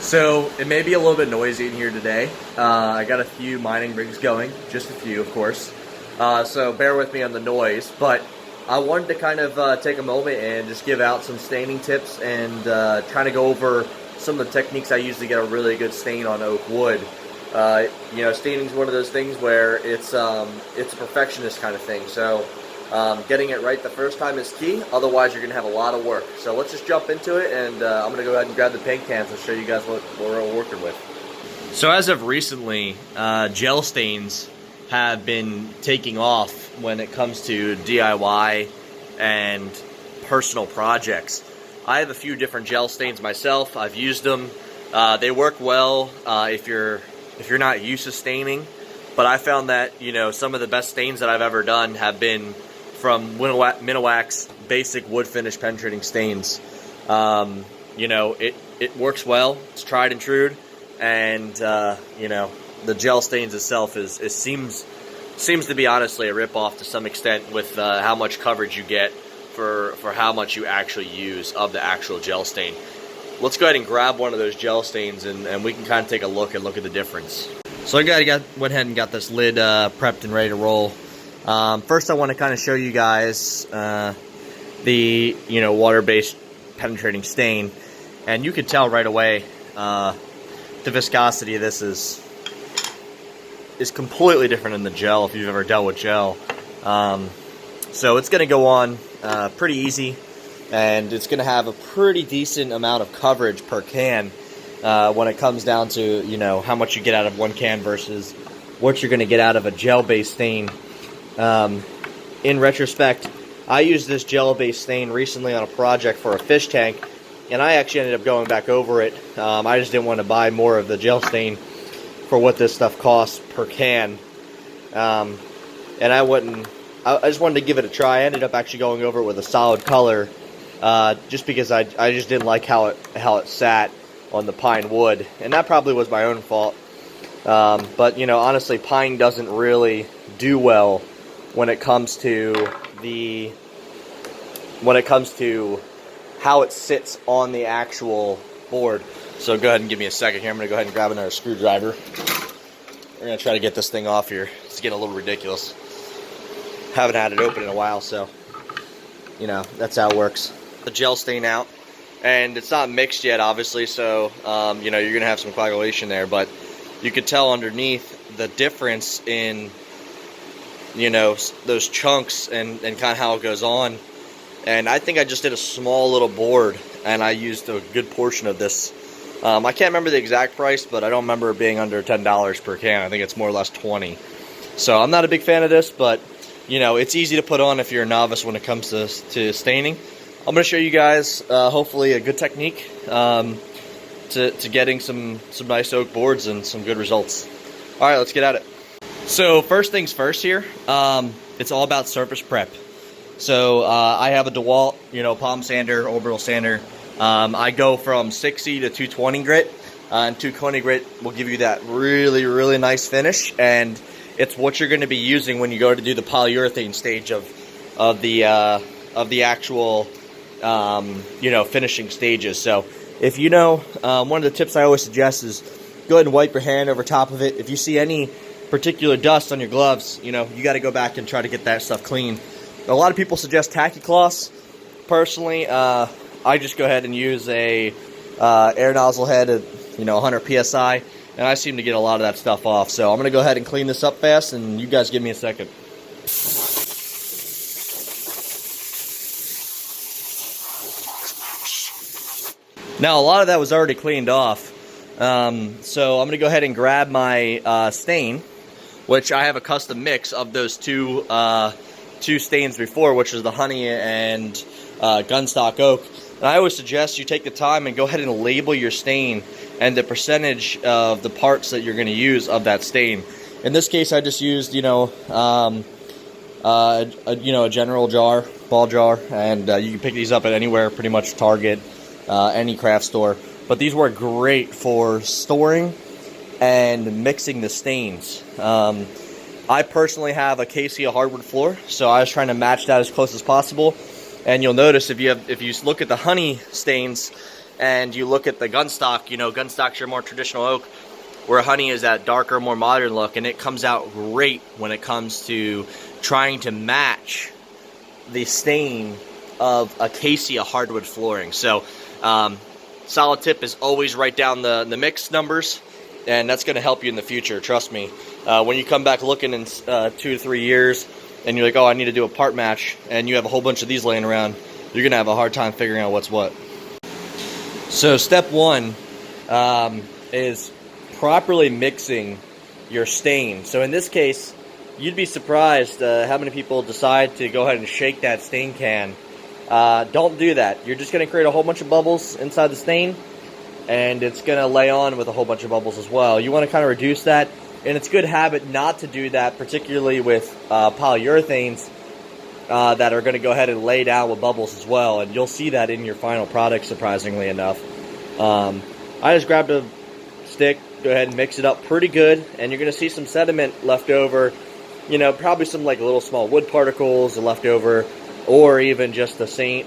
So it may be a little bit noisy in here today. I got a few mining rigs going, just a few of course. So bear with me on the noise, but I wanted to kind of take a moment and just give out some staining tips and kind of go over some of the techniques I use to get a really good stain on oak wood. You know, staining is one of those things where it's a perfectionist kind of thing. So getting it right the first time is key. Otherwise, you're going to have a lot of work. So let's just jump into it, and I'm going to go ahead and grab the paint cans and show you guys what we're working with. So as of recently, gel stains have been taking off when it comes to DIY and personal projects. I have a few different gel stains myself. I've used them. They work well if you're not used to staining. But I found that, you know, some of the best stains that I've ever done have been from Miniwax basic wood finish penetrating stains. You know, it works well. It's tried and true, and you know, the gel stains itself seems to be honestly a rip-off to some extent with how much coverage you get for how much you actually use of the actual gel stain. Let's go ahead and grab one of those gel stains, and we can kind of take a look at the difference. So I went ahead and got this lid prepped and ready to roll. First I want to kind of show you guys the water-based penetrating stain, and you can tell right away the viscosity of this is completely different than the gel if you've ever dealt with gel. So it's going to go on pretty easy, and it's going to have a pretty decent amount of coverage per can when it comes down to, you know, how much you get out of one can versus what you're going to get out of a gel-based stain. In retrospect, I used this gel-based stain recently on a project for a fish tank, and I actually ended up going back over it. I just didn't want to buy more of the gel stain for what this stuff costs per can. And I just wanted to give it a try. I ended up actually going over it with a solid color, just because I just didn't like how it sat on the pine wood, and that probably was my own fault. But you know, honestly, pine doesn't really do well when it comes to how it sits on the actual board. So go ahead and give me a second here. I'm going to go ahead and grab another screwdriver. We're going to try to get this thing off here. It's getting a little ridiculous. Haven't had it open in a while, so you know, that's how it works. The gel stain out, and it's not mixed yet, obviously, so you know, you're going to have some coagulation there, but you could tell underneath the difference in, you know, those chunks and kind of how it goes on. And I think I just did a small little board, and I used a good portion of this. I can't remember the exact price, but I don't remember it being under $10 per can. I think it's more or less 20. So I'm not a big fan of this, but you know, it's easy to put on if you're a novice when it comes to staining. I'm going to show you guys hopefully a good technique to getting some nice oak boards and some good results. All right, let's get at it. So first things first here, it's all about surface prep. So I have a DeWalt, you know, palm sander, orbital sander. I go from 60 to 220 grit, and 220 grit will give you that really nice finish, and it's what you're going to be using when you go to do the polyurethane stage of the actual you know, finishing stages. So if you know, one of the tips I always suggest is go ahead and wipe your hand over top of it. If you see any particular dust on your gloves, you know, you got to go back and try to get that stuff clean. A lot of people suggest tacky cloths. Personally, I just go ahead and use a air nozzle head at, you know, 100 psi, and I seem to get a lot of that stuff off. So I'm going to go ahead and clean this up fast, and you guys give me a second. Now, a lot of that was already cleaned off. So I'm going to go ahead and grab my stain, which I have a custom mix of those two stains before, which is the honey and gunstock oak. And I always suggest you take the time and go ahead and label your stain and the percentage of the parts that you're going to use of that stain. In this case, I just used, you know, a general jar, ball jar, and you can pick these up at anywhere, pretty much Target, any craft store. But these work great for storing and mixing the stains. I personally have a Casey hardwood floor, so I was trying to match that as close as possible. And you'll notice if you look at the honey stains, and you look at the gunstock, you know, gunstocks are more traditional oak, where honey is that darker, more modern look, and it comes out great when it comes to trying to match the stain of acacia hardwood flooring. So solid tip is always write down the mix numbers, and that's going to help you in the future, trust me. When you come back looking in 2 to 3 years and you're like, oh, I need to do a part match, and you have a whole bunch of these laying around, you're going to have a hard time figuring out what's what. So step one is properly mixing your stain. So in this case, you'd be surprised how many people decide to go ahead and shake that stain can. Don't do that. You're just going to create a whole bunch of bubbles inside the stain, and it's going to lay on with a whole bunch of bubbles as well. You want to kind of reduce that, and it's a good habit not to do that, particularly with polyurethanes that are going to go ahead and lay down with bubbles as well, and you'll see that in your final product, surprisingly enough. I just grabbed a stick, go ahead and mix it up pretty good, and you're going to see some sediment left over, you know, probably some like little small wood particles left over, or even just the stain,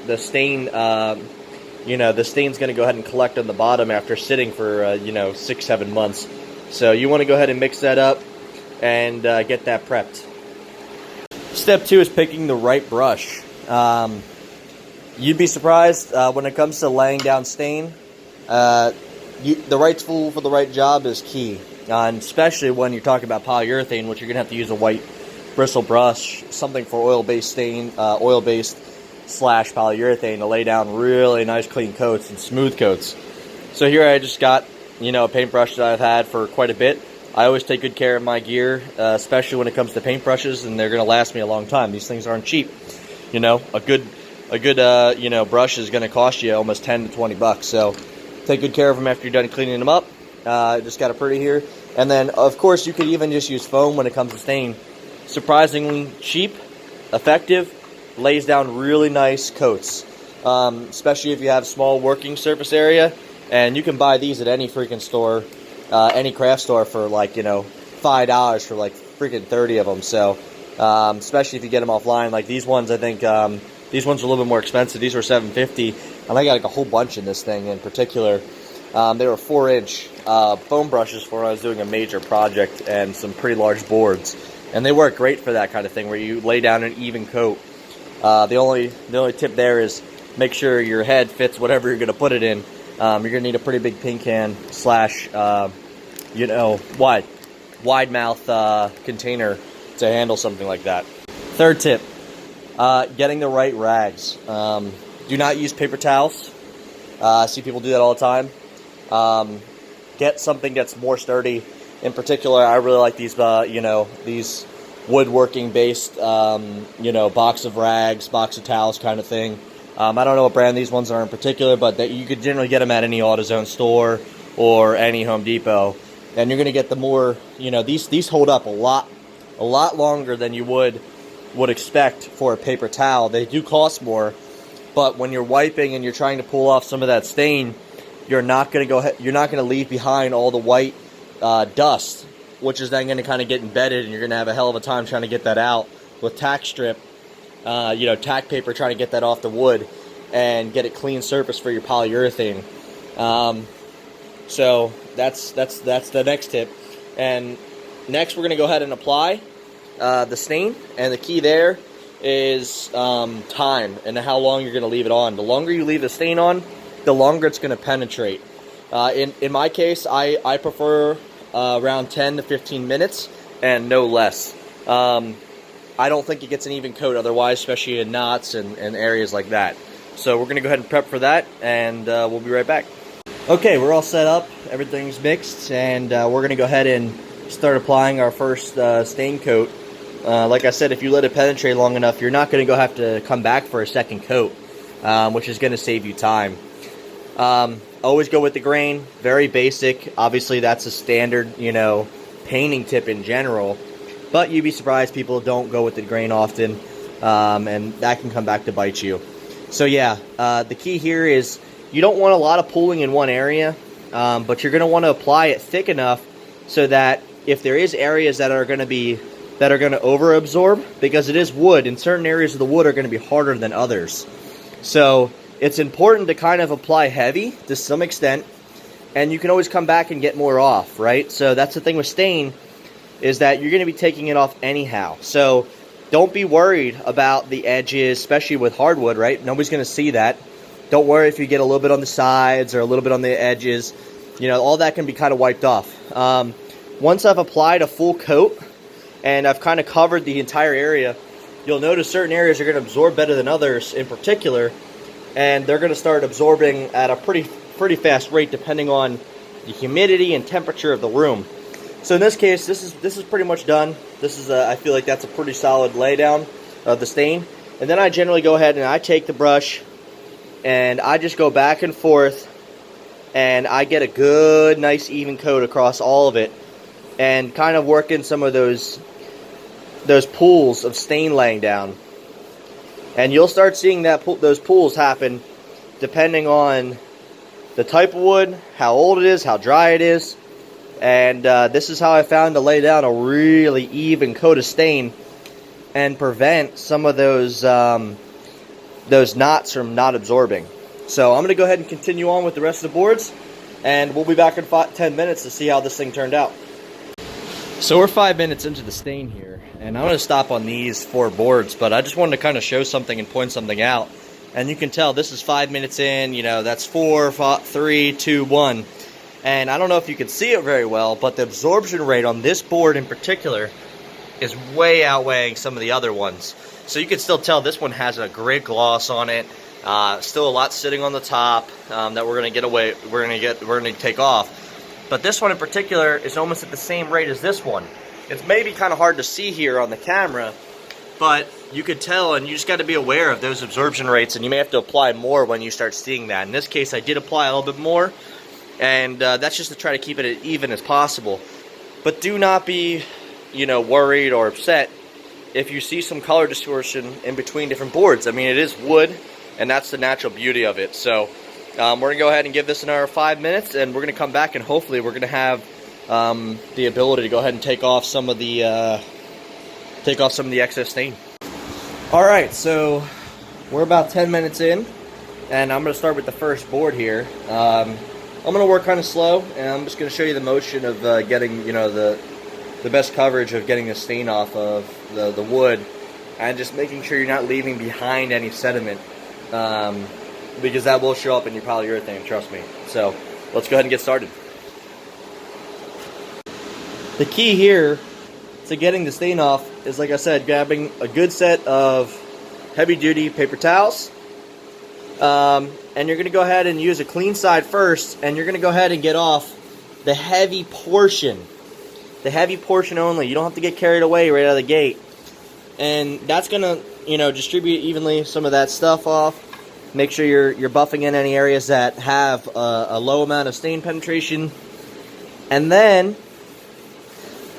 you know, the stain's going to go ahead and collect on the bottom after sitting for, you know, 6-7 months. So you want to go ahead and mix that up and get that prepped. Step 2 is picking the right brush. You'd be surprised when it comes to laying down stain. The right tool for the right job is key, and especially when you're talking about polyurethane, which you're going to have to use a white bristle brush, something for oil-based stain, oil-based slash polyurethane to lay down really nice clean coats and smooth coats. So here I just got, you know, a paintbrush that I've had for quite a bit. I always take good care of my gear, especially when it comes to paintbrushes, and they're going to last me a long time. These things aren't cheap. You know, a good you know, brush is going to cost you almost 10 to 20 bucks. So take good care of them after you're done cleaning them up. Just got it pretty here. And then, of course, you could even just use foam when it comes to stain. Surprisingly cheap, effective, lays down really nice coats, especially if you have small working surface area. And you can buy these at any freaking store, any craft store for like, you know, $5 for like freaking 30 of them. So especially if you get them offline, like these ones, I think these ones are a little bit more expensive. These were $7.50, and I got like a whole bunch in this thing in particular. They were 4-inch foam brushes for when I was doing a major project and some pretty large boards, and they work great for that kind of thing where you lay down an even coat. The only tip there is make sure your head fits whatever you're going to put it in. You're going to need a pretty big paint can slash, you know, wide mouth container to handle something like that. Third tip, getting the right rags. Do not use paper towels. I see people do that all the time. Get something that's more sturdy. In particular, I really like these, you know, these woodworking based, you know, box of rags, box of towels kind of thing. I don't know what brand these ones are in particular, but you could generally get them at any AutoZone store or any Home Depot, and you're going to get the more, you know, these hold up a lot longer than you would expect for a paper towel. They do cost more, but when you're wiping and you're trying to pull off some of that stain, you're not going to leave behind all the white dust, which is then going to kind of get embedded, and you're going to have a hell of a time trying to get that out with tack strip. You know, tack paper, trying to get that off the wood and get a clean surface for your polyurethane. So that's the next tip. And next, we're going to go ahead and apply the stain, and the key there is time and how long you're going to leave it on. The longer you leave the stain on, the longer it's going to penetrate. In my case, I prefer around 10 to 15 minutes and no less. I don't think it gets an even coat otherwise, especially in knots and areas like that. So we're going to go ahead and prep for that, and we'll be right back. Okay, we're all set up. Everything's mixed, and we're going to go ahead and start applying our first stain coat. Like I said, if you let it penetrate long enough, you're not going to have to come back for a second coat, which is going to save you time. Always go with the grain. Very basic. Obviously, that's a standard, you know, painting tip in general. But you'd be surprised people don't go with the grain often, and that can come back to bite you. So yeah, the key here is you don't want a lot of pooling in one area, but you're going to want to apply it thick enough so that if there is areas that are going to over-absorb, because it is wood, and certain areas of the wood are going to be harder than others. So it's important to kind of apply heavy to some extent, and you can always come back and get more off, right? So that's the thing with stain, is that you're going to be taking it off anyhow. So don't be worried about the edges, especially with hardwood, right? Nobody's going to see that. Don't worry if you get a little bit on the sides or a little bit on the edges. You know, all that can be kind of wiped off. Once I've applied a full coat and I've kind of covered the entire area, you'll notice certain areas are going to absorb better than others in particular, and they're going to start absorbing at a pretty fast rate depending on the humidity and temperature of the room. So in this case, this is pretty much done. This is I feel like that's a pretty solid laydown of the stain. And then I generally go ahead and I take the brush and I just go back and forth, and I get a good, nice, even coat across all of it, and kind of work in some of those pools of stain laying down. And you'll start seeing those pools happen depending on the type of wood, how old it is, how dry it is. And this is how I found to lay down a really even coat of stain and prevent some of those knots from not absorbing. So I'm going to go ahead and continue on with the rest of the boards, and we'll be back in 10 minutes to see how this thing turned out. So we're 5 minutes into the stain here, and I'm going to stop on these 4 boards, but I just wanted to kind of show something and point something out. And you can tell this is 5 minutes in, you know, that's 4, 3, 2, 1. And I don't know if you can see it very well, but the absorption rate on this board in particular is way outweighing some of the other ones. So you can still tell this one has a great gloss on it. Still a lot sitting on the top that we're gonna take off. But this one in particular is almost at the same rate as this one. It's maybe kind of hard to see here on the camera, but you could tell, and you just got to be aware of those absorption rates, and you may have to apply more when you start seeing that. In this case, I did apply a little bit more, and that's just to try to keep it as even as possible. But do not be, you know, worried or upset if you see some color distortion in between different boards. I mean, it is wood, and that's the natural beauty of it. So we're going to go ahead and give this another 5 minutes, and we're going to come back, and hopefully we're going to have the ability to go ahead and take off some of the excess stain. Alright, so we're about 10 minutes in, and I'm going to start with the first board here. I'm going to work kind of slow, and I'm just going to show you the motion of getting, you know, the best coverage of getting the stain off of the wood, and just making sure you're not leaving behind any sediment, because that will show up in your polyurethane, trust me. So let's go ahead and get started. The key here to getting the stain off is, like I said, grabbing a good set of heavy-duty paper towels, and you're going to go ahead and use a clean side first, and you're going to go ahead and get off the heavy portion. The heavy portion only. You don't have to get carried away right out of the gate. And that's going to, you know, distribute evenly some of that stuff off. Make sure you're buffing in any areas that have a low amount of stain penetration. And then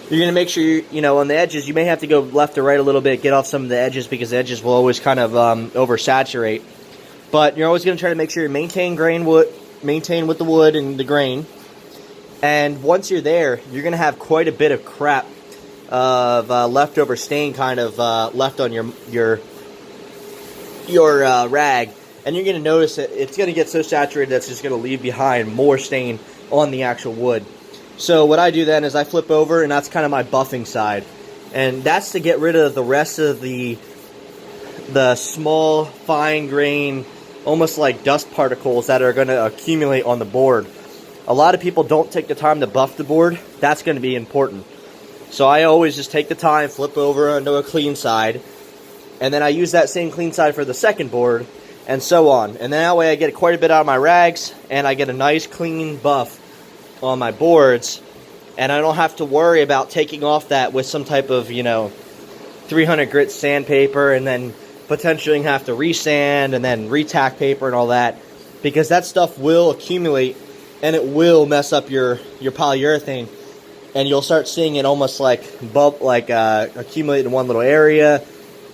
you're going to make sure, you know, on the edges, you may have to go left or right a little bit, get off some of the edges, because the edges will always kind of oversaturate. But you're always going to try to make sure you maintain with the wood and the grain. And once you're there, you're going to have quite a bit of crap of leftover stain kind of left on your rag. And you're going to notice that it's going to get so saturated that's just going to leave behind more stain on the actual wood. So what I do then is I flip over, and that's kind of my buffing side. And that's to get rid of the rest of the small, fine grain, almost like dust particles that are going to accumulate on the board. A lot of people don't take the time to buff the board. That's going to be important. So I always just take the time, flip over onto a clean side, and then I use that same clean side for the second board, and so on. And then that way I get quite a bit out of my rags, and I get a nice clean buff on my boards, and I don't have to worry about taking off that with some type of, you know, 300 grit sandpaper, and then potentially have to resand and then retack paper and all that, because that stuff will accumulate and it will mess up your polyurethane, and you'll start seeing it almost like accumulate in one little area,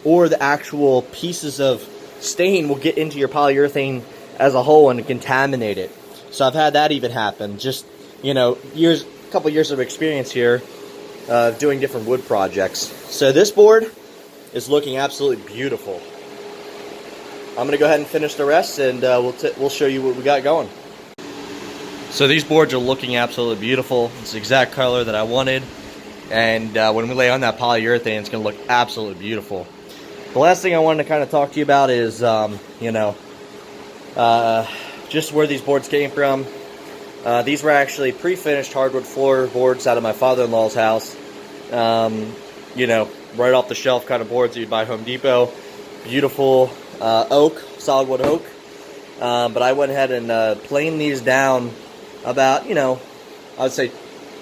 or the actual pieces of stain will get into your polyurethane as a whole and contaminate it. So I've had that even happen. Just, you know, a couple years of experience here doing different wood projects. So this board is looking absolutely beautiful. I'm gonna go ahead and finish the rest, and we'll show you what we got going. So these boards are looking absolutely beautiful. It's the exact color that I wanted, and when we lay on that polyurethane, it's gonna look absolutely beautiful. The last thing I wanted to kind of talk to you about is, you know, just where these boards came from. These were actually pre-finished hardwood floorboards out of my father-in-law's house. You know, right off the shelf kind of boards that you'd buy at Home Depot. Beautiful oak, solid wood oak. But I went ahead and planed these down about, you know, I would say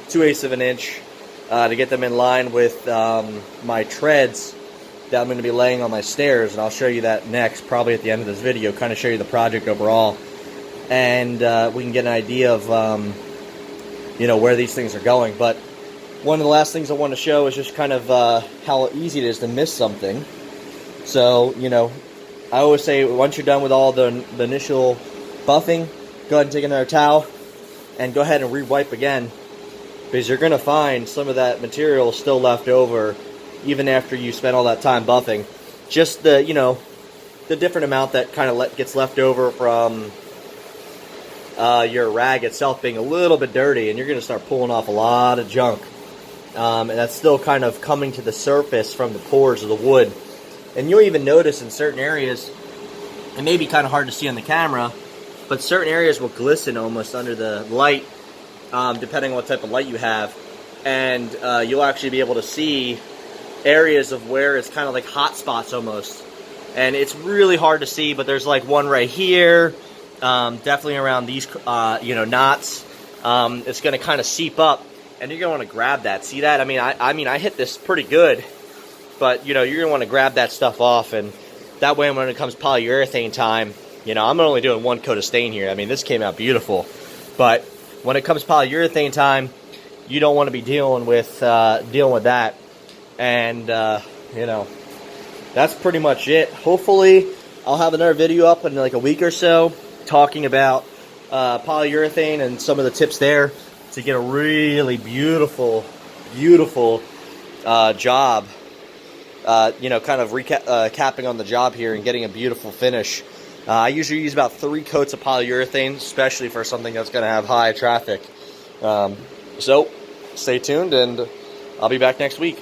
2/8 of an inch to get them in line with my treads that I'm going to be laying on my stairs, and I'll show you that next, probably at the end of this video, kind of show you the project overall, and we can get an idea of you know, where these things are going. But one of the last things I want to show is just kind of how easy it is to miss something. So, you know, I always say once you're done with all the initial buffing, go ahead and take another towel and go ahead and re-wipe again, because you're going to find some of that material still left over even after you spend all that time buffing. Just the, you know, the different amount that kind of gets left over from your rag itself being a little bit dirty, and you're going to start pulling off a lot of junk. And that's still kind of coming to the surface from the pores of the wood. And you'll even notice in certain areas, it may be kind of hard to see on the camera, but certain areas will glisten almost under the light, depending on what type of light you have. And you'll actually be able to see areas of where it's kind of like hot spots almost. And it's really hard to see, but there's like one right here, definitely around these you know, knots. It's going to kind of seep up, and you're going to want to grab that. See that? I mean, I hit this pretty good, but you know, you're going to want to grab that stuff off, and that way when it comes polyurethane time, you know, I'm only doing one coat of stain here. I mean, this came out beautiful, but when it comes polyurethane time, you don't want to be dealing with that. And you know, that's pretty much it. Hopefully I'll have another video up in like a week or so talking about polyurethane and some of the tips there to get a really beautiful job, you know, kind of capping on the job here and getting a beautiful finish. I usually use about 3 coats of polyurethane, especially for something that's going to have high traffic. So stay tuned, and I'll be back next week.